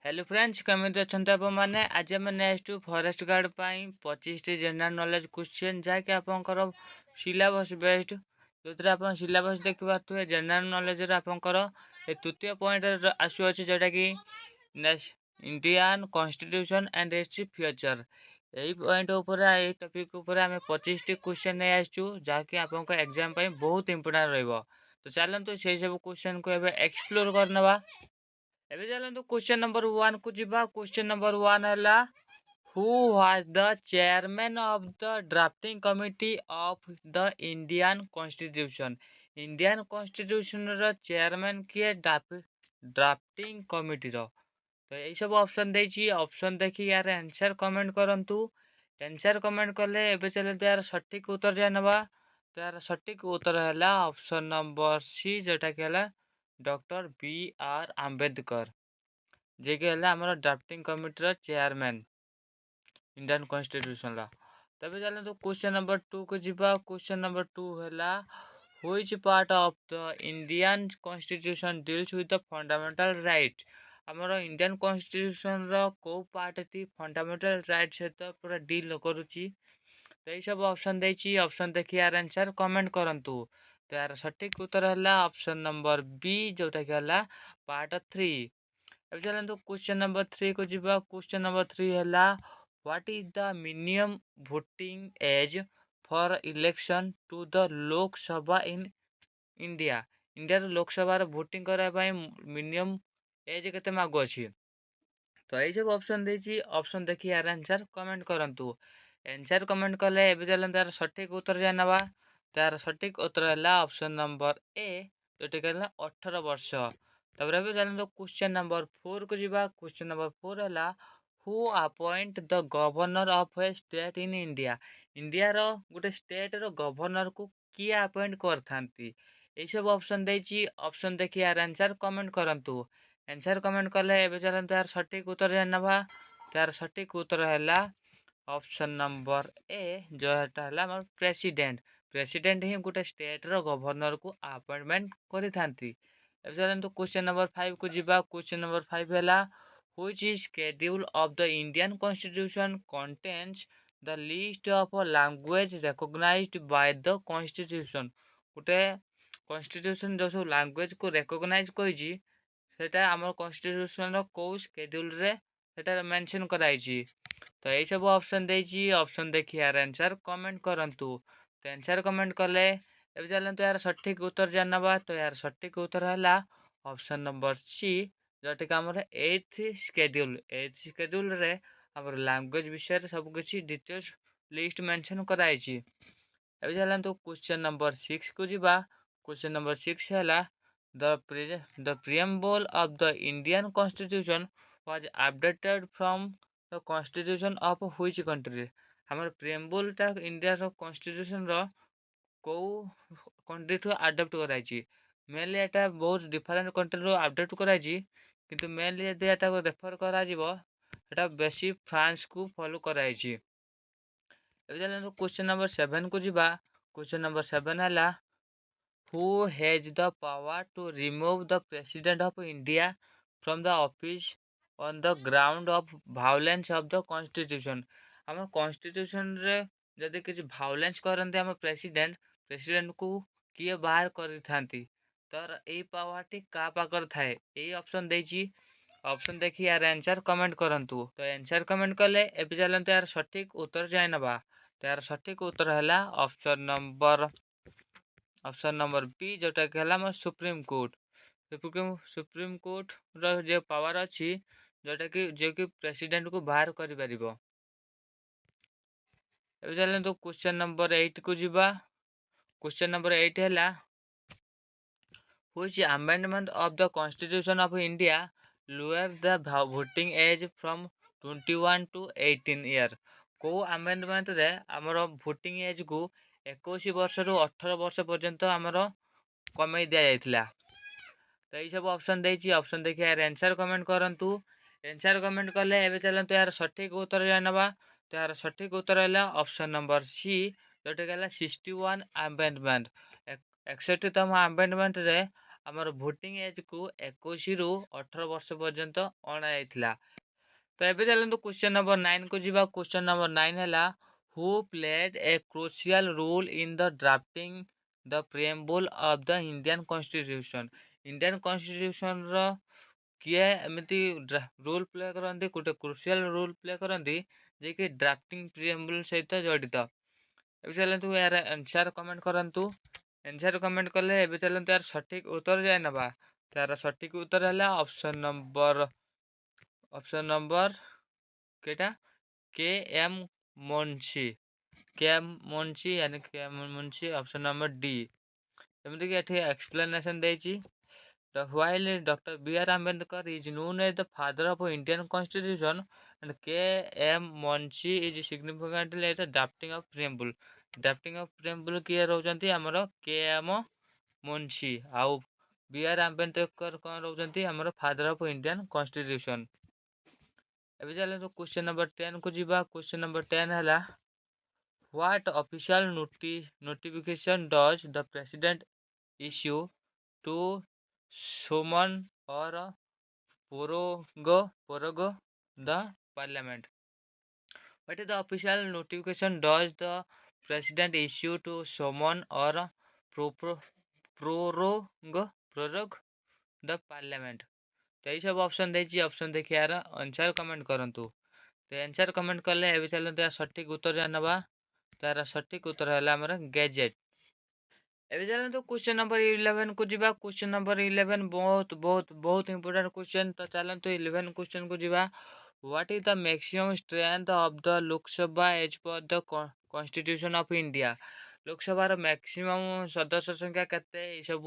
Hello friends केमिति अछंती आप माने आज आम नेक्स्ट फॉरेस्ट गार्ड पाई 25 टी जनरल नॉलेज क्वेश्चन जहाँकि आपंकर सिलेबस बेस्ड जो आप सिलेबस देखि पारे जनरल नॉलेज आपंकर तृतीय पॉइंट आसुअछि जोटा कि Indian constitution and its future यही पॉइंट यही टॉपिक उपर आम 25 टी क्वेश्चन नहीं आसचु जहाँकि आपंक एग्जाम बहुत इंपोर्टेंट रहिबो। तो चलतु से सब क्वेश्चन को एक्सप्लोर करनवा। एबे चलतु क्वेश्चन नंबर 1 को जीवा। क्वेश्चन नंबर 1 है who was the chairman of the drafting committee of the Indian constitution. Indian constitution रो चेयरमैन किए ड्राफ्टिंग कमिटी रो। तो यही सब ऑप्शन देछि ऑप्शन देखि यार आंसर कमेंट करंतु। आंसर कमेंट करले एबे चले तो यार सटीक उत्तर जानवा। तो यार सटीक उत्तर है ऑप्शन नंबर सी जोटा कि है डॉक्टर बी आर आंबेडकर जे कि है drafting committee chairman Indian constitution. तबे चलते क्वेश्चन नंबर 2 को जीवा। क्वेश्चन नंबर 2 है which part of the Indian constitution deals with the fundamental right. आमर इंडियन कॉन्स्टिट्यूशन रो को पार्ट टी फंडामेंटल राइट सहित पूरा डील करुच्ची। तो यही सब ऑप्शन देछि ऑप्शन देखि यार आंसर कमेंट करंतु। तो यार सटीक उत्तर है ऑप्शन नंबर बी जोटा कि है पार्ट 3। अब चलते क्वेश्चन नंबर 3 को जीवा। क्वेश्चन नंबर 3 है what is the minimum voting age for election to the Lok Sabha in India. India Lok Sabha voting करने मिनिमम एज केते मागु अछि। तो यही सब ऑप्शन देछि ऑप्शन देखि यार आंसर कमेंट करंतु। आंसर कमेंट कले एबे चलते यार सटीक उत्तर जानवा। तो यार सटीक उत्तर है ऑप्शन नंबर ए जोटा कि 18 वर्ष। तबरे भी चलते क्वेश्चन नंबर 4 को जीवा। क्वेश्चन नंबर 4 है who appoint the governor of a state in India. India रो गोटे स्टेट रो गवर्नर को किए अपॉइंट करथांती। यही सब ऑप्शन देछि ऑप्शन देखि यार आंसर कमेंट करंतु। आंसर कमेंट कले एबे चलते यार सटीक उत्तर जानवा। तो यार सटीक उत्तर है ऑप्शन नंबर ए जो है प्रेसिडेंट। प्रेसिडेंट ही गोटे स्टेट रो गवर्नर को अपॉइंटमेंट करिथांती। एबे चलते क्वेश्चन नंबर 5 को जीवा। क्वेश्चन नंबर 5 है which is schedule of the Indian constitution contains the list of language recognized by the constitution. गोटे कॉन्स्टिट्यूशन जो सब लैंग्वेज को रिकॉग्नाइज करिछि सेटा हमर कॉन्स्टिट्यूशन रो को शेड्यूल रे सेटा मेंशन कराइछि। तो यही सब ऑप्शन देछि ऑप्शन देखि यार आंसर कमेंट करंतु। तो आंसर कमेंट कले एबे चलते यार सटीक उत्तर जानवा। तो यार सटीक उत्तर है ऑप्शन नंबर सी जोटा कि आमर 8th शेड्यूल। 8th शेड्यूल रे हमर लैंग्वेज विषय रे सब किछि डिटेल्स लिस्ट मेंशन कराइछि। एबे चलते क्वेश्चन नंबर 6 को जीवा। क्वेश्चन नंबर 6 है the preamble of the Indian Constitution was updated from the Constitution of which country। हमर preamble टा इंडिया रो कॉन्स्टिट्यूशन रो को कंट्री ठू अडॉप्ट कराइछि। मेनली एटा बहुत डिफरेंट कंट्री रो अपडेट कराइछि किंतु मेनली यदि एटा को रेफर करा जिवो एटा बेसी फ्रांस को फॉलो कराइछि। एबे चलते क्वेश्चन नंबर 7 को जीवा। क्वेश्चन नंबर 7 है who has the power to remove the president of India from the office on the ground of violence of the constitution। हम constitution रे जदि किसी violence करते हम प्रेसिडेंट को किए बाहर करिथांती। तर एई पावर टी का पाकर थाए एई ऑप्शन देछि ऑप्शन देखि यार आंसर कमेंट करंतु। तो आंसर कमेंट कले एबे चलते यार सटीक उत्तर जानवा। तो यार सटीक उत्तर है ऑप्शन नंबर बी जोटा कि है सुप्रीम कोर्ट। सुप्रीम कोर्ट रो जो पावर अच्छी जोटा कि जो कि प्रेसिडेंट को बाहर करि परिबो। एबे चलते क्वेश्चन नंबर 8 को जीवा। क्वेश्चन नंबर 8 है which amendment of the constitution of India lower the voting age from 21 to 18 year. को अमेंडमेंट रे हमर वोटिंग एज को 21 वर्ष रु 18 वर्ष पर्यंत हमर कमई दिया जाइथिला। तो यही सब ऑप्शन देछि ऑप्शन देखि यार आंसर कमेंट करंतु। आंसर कमेंट कले एबे चलते यार सटीक उत्तर जानवा। तो यार सटीक उत्तर है ऑप्शन नंबर सी जोटा कि 61 अमेंडमेंट। 61तम अमेंडमेंट रे ଆମର ଭୋଟିଂ ଏଜ୍କୁ 21ରୁ 18 ବର୍ଷ ପର୍ଯ୍ୟନ୍ତ ଅଣାଯାଇଥିଲା। ତ ଏବେ ଚାଲନ୍ତୁ କ୍ୱେଶ୍ଚନ୍ ନମ୍ବର 9କୁ ଯିବା। କ୍ୱେଶ୍ଚନ୍ ନମ୍ବର 9 ହେଲା who played a crucial role in the drafting the preamble of the Indian constitution. Indian କନଷ୍ଟିଟ୍ୟୁସନର କିଏ ଏମିତି ରୋଲ୍ ପ୍ଲେ କରନ୍ତି, ଗୋଟେ କ୍ରୁସିଆଲ ରୋଲ୍ ପ୍ଲେ କରନ୍ତି ଯିଏକି ଡ୍ରାଫ୍ଟିଂ ପ୍ରିଏମ୍ବୁଲ୍ ସହିତ ଜଡ଼ିତ। ଏବେ ଚାଲନ୍ତୁ ଏହାର ଆନ୍ସର୍ କମେଣ୍ଟ କରନ୍ତୁ। ଆନ୍ସର୍ କମେଣ୍ଟ କଲେ ଏବେ ଚାଲନ୍ତୁ ଏହାର ସଠିକ୍ ଉତ୍ତର ଯାଇ ନେବା। ତାର ସଠିକ୍ ଉତ୍ତର ହେଲା ଅପସନ୍ ନମ୍ବର କେଟା के एम मुंशी। के एम मुंशी यानी K M Munshi option number D. जमीक ये एक्सप्लेनेशन देती while Dr. B.R. Ambedkar is known as the father of Indian Constitution and K.M. Munshi is significantly at the drafting of preamble. Drafting of preamble किए रहउछंती हमरो K.M. Munshi आउ B.R. Ambedkar कौन रहउछंती हमरो father of Indian constitution. ଏବେ ଚାଲନ୍ତୁ question number 10 को ଯିବା। Question number 10 ହେଲା what official notification does the president issue to summon or prorogue the parliament? What is the official notification does the president issue to summon or prorogue the parliament? तो यही सब option देछि। Option देखि यार answer comment करंतु। तो answer comment कले एबे चलते यार सटीक उत्तर जानबा। तार सटीक उत्तर है हमर गैजेट। एबे चलते क्वेश्चन नंबर 11 को जीवा। क्वेश्चन नंबर 11 बहुत बहुत बहुत इंपोर्टेंट क्वेश्चन। तो चलते 11 क्वेश्चन को जीवा। What is the maximum strength of the Lok Sabha as per the constitution of India? Lok Sabha रो मैक्सिमम सदस्य संख्या केते ई सब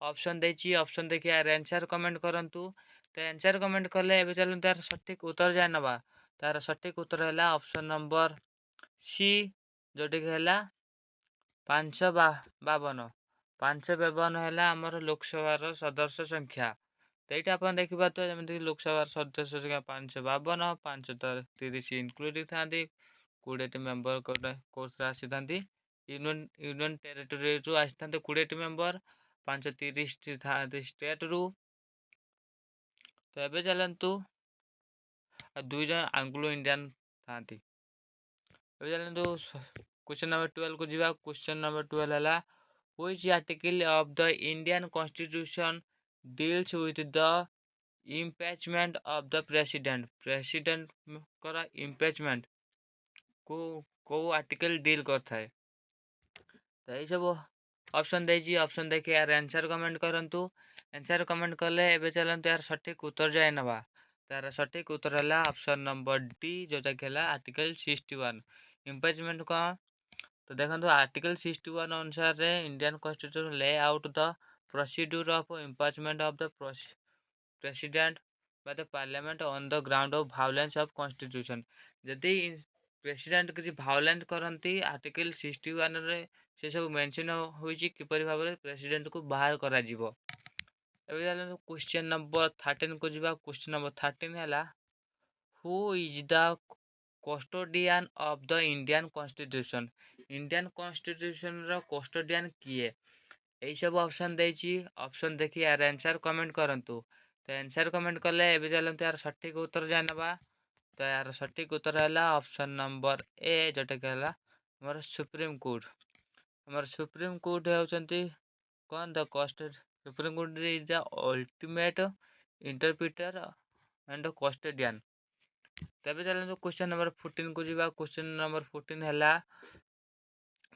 ऑप्शन देछि। ऑप्शन देखि यार आंसर कमेंट करंतु। तो आंसर कमेंट कले एबे चलते तार सटीक उत्तर जानबा। तार सटीक उत्तर है ऑप्शन नंबर सी जोटी है 552। 552 है आमर लोकसभा सदस्य संख्या। तो ये आप देखा तो जमीक लोकसभा सदस्य संख्या 552 530 इनक्लूडिंग था 20 मेम्बर कोर्स आसी था। यूनियन टेरिटोरी रु आसी था 20 मेम्बर 530 था स्टेट रु। तो ये चलतु 2 जन आंग्लो इंडियन था। चलतु क्वेश्चन नंबर 12 को जीवा। क्वेश्चन नंबर 12 है which article of the Indian constitution deals with the impeachment of the president? President करा इम्पीचमेंट को आर्टिकल डील करता है। तो यही सब ऑप्शन देछि। ऑप्शन देखि यार आंसर कमेंट करंतु। आंसर कमेंट कले एबे चलंतु यार सटीक उत्तर जाय नबा। तार सटीक उत्तर है ऑप्शन नंबर डी जोटा कि आर्टिकल 61 इम्पीचमेंट को। तो देखो आर्टिकल 61 अनुसार इंडियन कॉन्स्टिट्यूशन ले out the procedure of impeachment of the president by the parliament on the ground of violence of constitution. जदि प्रेसिडेंट किसी वायलेंट करती आर्टिकल 61 रे से सब मेंशन होइछि किपरि भाव में प्रेसिडेंट को बाहर करा जीवो। एबे चलते क्वेश्चन नंबर 13 को जीवा। क्वेश्चन नंबर 13 है who is the custodian of the Indian constitution? Indian constitution रो कस्टोडियन किए? यही सब ऑप्शन देछि। ऑप्शन देखि यार आंसर कमेंट करंतु। तो आंसर कमेंट कले एबे चलते यार सटीक उत्तर जानबा। तो यार सटीक उत्तर है ऑप्शन नंबर ए जोटा कि हमार सुप्रीम कोर्ट। हमार सुप्रीम कोर्ट होचंती कौन the supreme court is the ultimate interpreter and custodian. तबे चलते क्वेश्चन नंबर 14 को जीवा। क्वेश्चन नंबर 14 है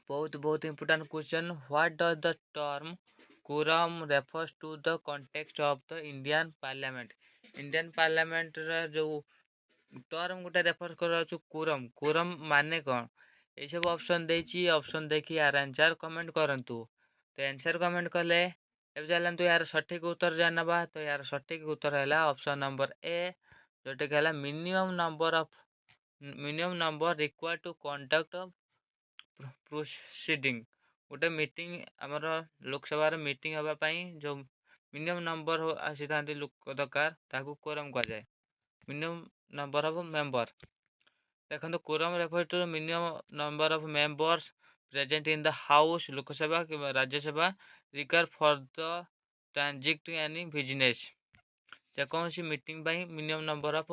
बहुत बहुत important question. What does the term quorum refers to the context of the Indian Parliament? Indian parliament जो term गोटे refer कर कोरम कोरम माने कौन? ये सब ऑप्शन देछि। ऑप्शन देखि यार आंसर कमेंट करंतु। तो आंसर कमेंट कले अब चलतु यार सटीक उत्तर जानबा। तो यार सटीक उत्तर है ऑप्शन नंबर ए जोटा कि minimum number required to conduct proceeding. गोटे मीटिंग आमर लोकसभा मीटिंग हाँपाई जो मिनिमम नंबर आसी था लोक दरकार ताकू कोरम कहुए। मिनिमम नंबर ऑफ मेंबर देखो quorum refer to minimum number of members present in the house Lok Sabha कि Rajya Sabha require for the transit any business जेकोसी meeting minimum number of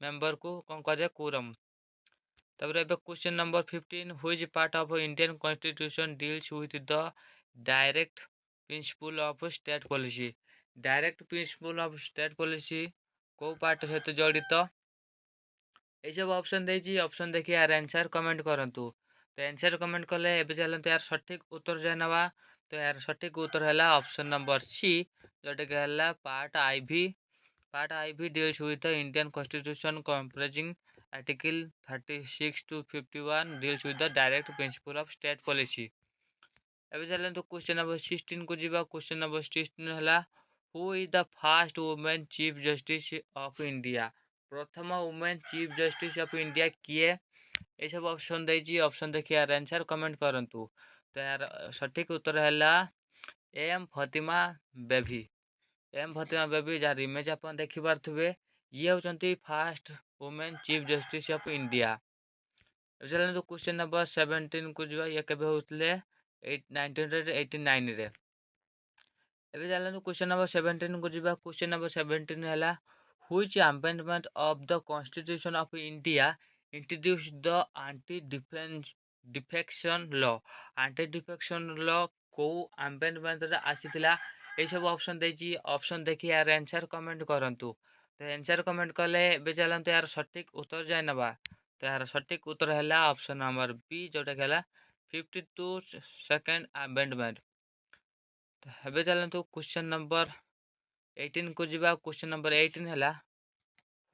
member को कौन करे कोरम। तापर एबे question number 15 which part of Indian constitution deals with the direct principle of state policy. Direct principle of state policy को part सहित जड़ित ये सब ऑप्शन देजी ऑप्शन देखिए यार आंसर कमेंट करंतु। तो आंसर कमेंट कले एबे चलते यार सठिक उत्तर जाय नवा। तो यार सठिक उत्तर है ऑप्शन नंबर सी जोटे के हला part I V deals with the Indian constitution comprising article 36 to 51 deals with the direct principle of state policy. एबे चलते क्वेश्चन नंबर 16 को जीवा। क्वेश्चन नंबर 16 है who is the first women chief justice of India. प्रथम women chief justice of India किए ये सब option देजी option देखिए यार आंसर कमेंट करंतु। तो यार सठिक उत्तर है एम फतिमा बेबी। एम फतिमा बेबी जार इमेज आप देखिपे ये होती first women chief justice of India. चलते क्वेश्चन नंबर 17 को जी ये केबे होतले 1989 रे। एबे चलते क्वेश्चन नंबर 17 को जीवा। क्वेश्चन नंबर 17 है which amendment of the constitution of India introduce the anti defection law. Anti defection law को अमेंडमेंट रे आसीथिला ये सब ऑप्शन देजी ऑप्शन देखि यार आंसर कमेंट करंतु। तो आंसर कमेंट कले एबे चलते यार सटीक उत्तर जाय नबा। तो यार सटीक उत्तर है ऑप्शन नंबर बी जोटा कहला 52 सेकंड अमेंडमेंट। एबे चलते क्वेश्चन नंबर 18 को जीवा। क्वेश्चन नंबर 18 है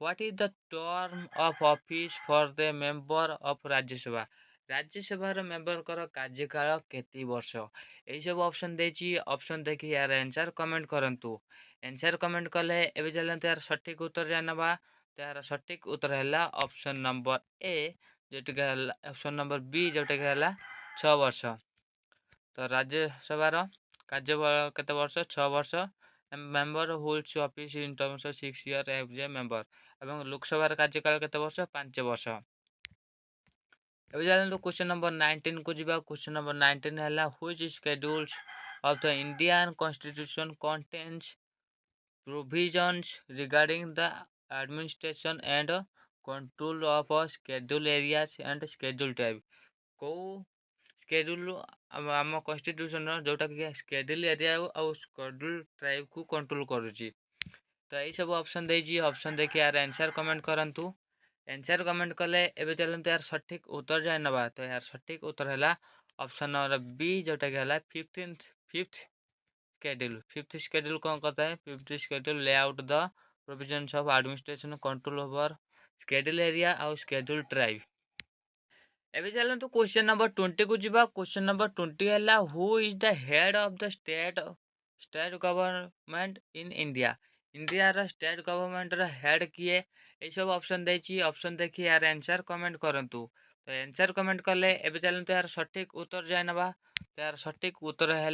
what is the term of office for the member of Rajya Sabha. Rajya Sabha member कर कार्यकाल केते वर्ष यही सब ऑप्शन देची ऑप्शन देखि यार आंसर कमेंट करंतु। आंसर कमेंट कले एबे चलते यार सटीक उत्तर जाय नबा। तो यार सटीक उत्तर है ऑप्शन नंबर ए जोटे के ऑप्शन नंबर बी जोटे के 6 वर्ष। तो राज्यसभार कार्य केते वर्ष 6 वर्ष। Member holds office in terms of 6 year as a member एवं लोकसभा कार्यकाल केते वर्ष 5 वर्ष। एबे चलते क्वेश्चन नंबर 19 को जीवा। क्वेश्चन नंबर 19 है which schedules of the Indian constitution contains provisions regarding the administration and control of schedule areas and schedule type. को स्केड्यूल आम कन्स्टिट्यूशन जोटा कि स्केड्यूल एरिया और शेड्यूल ट्राइब को कंट्रोल करुच्ची। तो यही सब ऑप्शन देजी ऑप्शन देखिए यार आंसर कमेंट करंतु। आंसर कमेंट कले एबे चलते यार सठिक उत्तर जाय नबा। तो यार सठिक उत्तर है ऑप्शन नंबर बी जोटा कि है फिफ्थ शेड्यूल कौन करता है fifth schedule layout the provisions of administration control over schedule area और शेड्यूल ट्राइब। एबे चलते क्वेश्चन नंबर 20 को जीवा। क्वेश्चन नंबर 20 है who is the head of the state government in India. India रा स्टेट गवर्नमेंट रा हेड किए ये सब ऑप्शन देची ऑप्शन देखि यार आंसर कमेंट करंतु। तो आंसर कमेंट कले एबे चलते यार सटीक उत्तर जाय नबा। तो यार सटीक उत्तर है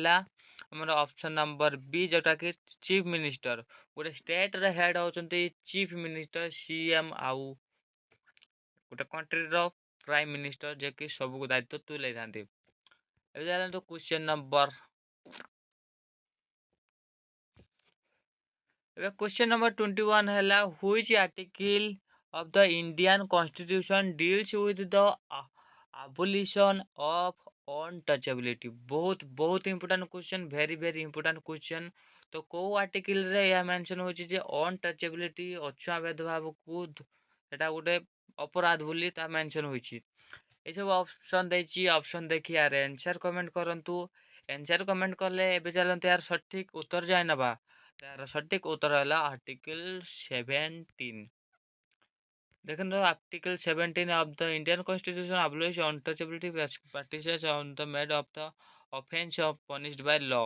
हमर ऑप्शन नंबर बी जोटा कि चीफ मिनिस्टर। गोटे स्टेट रा हेड होचंती चीफ मिनिस्टर सीएम आउ गोटे कंट्री रो प्राइम मिनिस्टर जे कि सब दायित्व तुले थांती। एबे चलते क्वेश्चन नंबर क्वेश्चन नंबर 21 है which article of the Indian constitution deals with the abolition of untouchability. बहुत बहुत important question very very important question. तो को आर्टिकल रे या मेंशन होची जे अनटचेबिलिटी अछुआ भेदभाव को एटा गोटे अपराध बोली ता मेंशन होची। ये सब ऑप्शन देची ऑप्शन देखि यार आंसर कमेंट करंतु। आंसर कमेंट करले एबे चलते यार सठिक उत्तर जाय नबा। यार सटीक उत्तर है आर्टिकल 17। देखो article 17 of the Indian constitution abolish untouchability practices on the made of the offence of punished by law.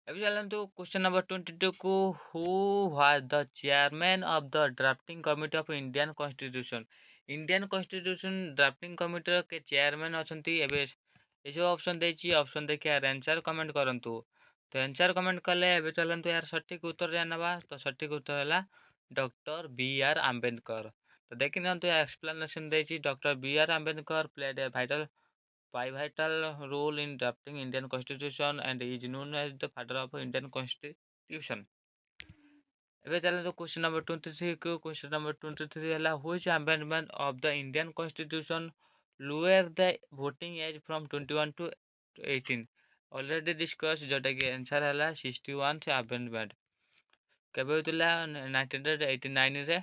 अभी चलते क्वेश्चन नंबर 22 को who was the chairman of the drafting committee of Indian constitution. Indian constitution drafting committee के chairman अछंती एबे ये सब option देची option देखि यार answer comment करंतु। तो आंसर कमेंट कले एबे चलते यार सटीक उत्तर जाय नबा। तो सटीक उत्तर है डॉक्टर बी आर आंबेडकर। तो देखि न तो एक्सप्लेनेशन देची doctor B R Ambedkar played a vital pivotal role in drafting Indian Constitution and is known as the father of Indian Constitution. ଏବେ ଚାଲନ୍ତୁ କ୍ୱେଶ୍ଚନ୍ ନମ୍ବର 23 କୁ। କ୍ୱେଶ୍ଚନ୍ ନମ୍ବର 23 ହେଲା which amendment of the Indian constitution lower the voting age from 21 to 18? Already discuss, ଯେଉଁଟାକି answer ହେଲା 61th amendment. କେବେ ହୋଇଥିଲା? 1989ରେ।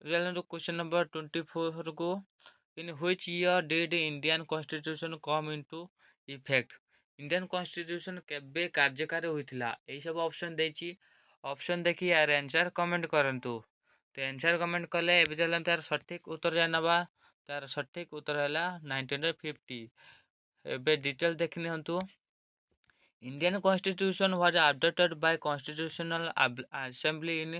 ଚାଲନ୍ତୁ question number 24 କୁ। In which year did Indian constitution come into effect? Indian constitution କେବେ କାର୍ଯ୍ୟକାରୀ ହୋଇଥିଲା? ଏହିସବୁ ଅପସନ୍ ଦେଇଛି। ଅପସନ୍ ଦେଖି ୟାର ଆନ୍ସର୍ କମେଣ୍ଟ କରନ୍ତୁ। ତ ଆନ୍ସର୍ କମେଣ୍ଟ କଲେ ଏବେ ଚାଲନ୍ତୁ ତାର ସଠିକ୍ ଉତ୍ତର ଜାଣିନେବା। ତାର ସଠିକ୍ ଉତ୍ତର ହେଲା 1950। ଏବେ ଡିଟେଲ୍ ଦେଖି ନିଅନ୍ତୁ। Indian Constitution was adopted by Constitutional Assembly in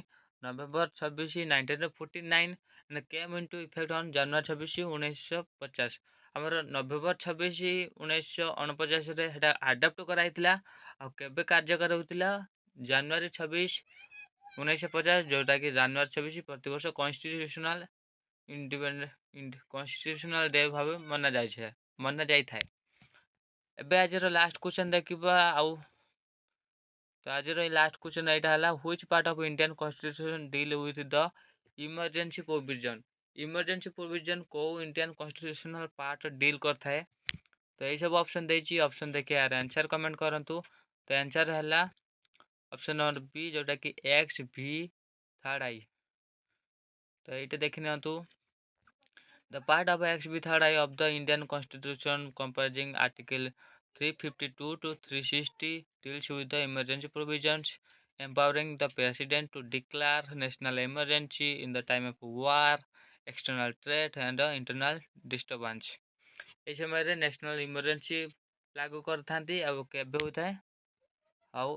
November 26, 1949 and came into effect on January 26, 1950। ଆମର ନଭେମ୍ବର 26, 1949ରେ ସେଇଟା ଆଡପ୍ଟ କରାଯାଇଥିଲା। ଆଉ କେବେ କାର୍ଯ୍ୟକାରୀ ହୋଇଥିଲା? ଜାନୁଆରୀ 26, 1950, ଯେଉଁଟାକି ଜାନୁଆରୀ 26 ପ୍ରତିବର୍ଷ କନଷ୍ଟିଟ୍ୟୁସନାଲ ଡେ ଭାବେ ମନାଯାଇଥାଏ। ଏବେ ଆଜିର ଲାଷ୍ଟ କ୍ୱେଶ୍ଚନ୍ ଦେଖିବା। ତ ଆଜିର ଏଇ ଲାଷ୍ଟ କ୍ୱେଶ୍ଚନ୍ ଏଇଟା ହେଲା which part of Indian constitution deal with the emergency provision? Emergency provision କେଉଁ ଇଣ୍ଡିଆନ୍ କନଷ୍ଟିଟ୍ୟୁସନାଲ ପାର୍ଟ ଡିଲ୍ କରିଥାଏ? ତ ଏଇସବୁ ଅପସନ୍ ଦେଇଛି। ଅପସନ୍ ଦେଖି ଏହାର ଆନ୍ସର୍ କମେଣ୍ଟ କରନ୍ତୁ। ତ ଆନ୍ସର୍ ହେଲା ଅପସନ୍ ନମ୍ବର ବି, ଯେଉଁଟାକି XV3I। ତ ଏଇଟା ଦେଖି ନିଅନ୍ତୁ। The part of XV3I of the Indian Constitution comprising Article 352 to 360 deals with the emergency provisions, empowering the President to declare national emergency in the time of war, external threat and internal disturbance। এই ସମୟରେ national emergency ଲାଗୁ କରିଥାନ୍ତି। ଆଉ କେବେ ହୋଇଥାଏ? ଆଉ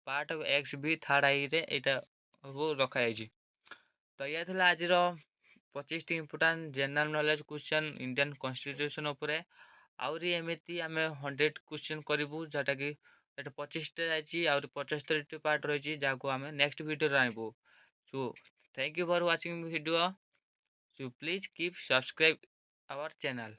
part of XV3Iରେ ଏଇଟା ସବୁ ରଖାଯାଇଛି। ତ ଏହା ଥିଲା ଆଜିର 25ଟି important general knowledge question Indian constitution ଉପରେ। ଆହୁରି ଏମିତି ଆମେ 100 କ୍ୱେଶ୍ଚନ୍ କରିବୁ, ଯେଉଁଟାକି ଏଇଟା 25ଟା ଯାଇଛି। ଆହୁରି 75ଟି ପାର୍ଟ ରହିଛି, ଯାହାକୁ ଆମେ ନେକ୍ସଟ ଭିଡ଼ିଓରେ ଆଣିବୁ। So thank you for watching video. So please keep subscribe our channel.